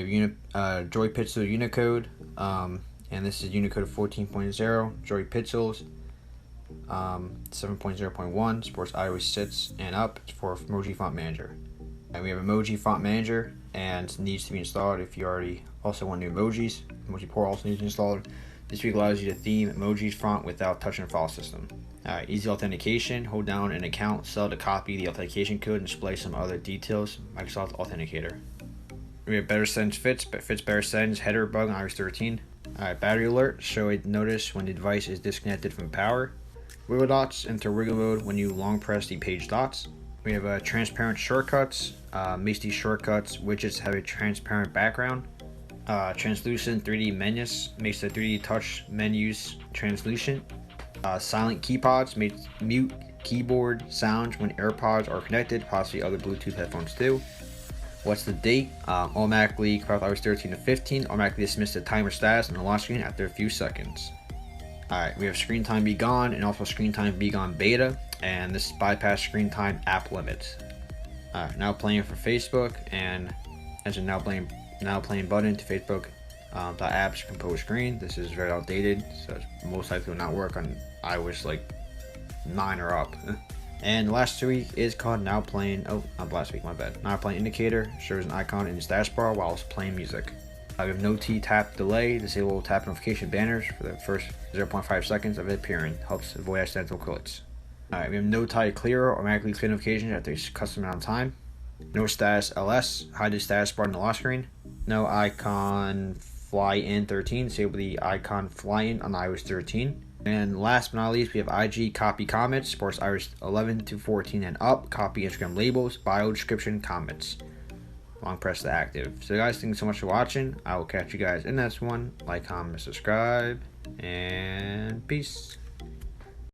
We have Joy Pixel Unicode, and this is Unicode 14.0. Joy Pixels 7.0.1 supports iOS 6 and up for Emoji Font Manager. And we have Emoji Font Manager, and needs to be installed if you already also want new emojis. Emoji Port also needs to be installed. This week allows you to theme emojis font without touching the file system. Alright, easy authentication. Hold down an account, select to copy the authentication code, and display some other details. Microsoft Authenticator. We have better settings fits better settings header bug on iOS 13. Alright, battery alert. Show a notice when the device is disconnected from power. Wiggle dots enter wiggle mode when you long press the page dots. We have transparent shortcuts. Makes these shortcuts widgets have a transparent background. Translucent 3D menus makes the 3D touch menus translucent. Silent keypods makes mute keyboard sounds when AirPods are connected, possibly other Bluetooth headphones too. What's the date? Automatically compare iOS 13 to 15. Automatically dismiss the timer status on the lock screen after a few seconds. Alright, we have Screen Time Be Gone and also Screen Time Be Gone Beta, and this bypass screen time app limits. Alright, now playing for Facebook, and as a now playing button to Facebook apps compose screen. This is very outdated, so it most likely will not work on iOS like 9 or up. And last week is called Now Playing. Oh, not last week, my bad. Now Playing Indicator shows an icon in the status bar while it's playing music. We have no T-tap delay. Disable tap notification banners for the first 0.5 seconds of it appearing. Helps avoid accidental clicks. Alright, we have no tie clear, automatically clear notifications after a custom amount of time. No status LS, hide the status bar in the lock screen. No icon fly in 13, disable the icon fly in on iOS 13. And last but not least, we have IG copy comments, supports iOS 11 to 14 and up. Copy Instagram labels, bio description, comments. Long press to active. So guys, thanks so much for watching. I will catch you guys in the next one. Like, comment, subscribe, and peace.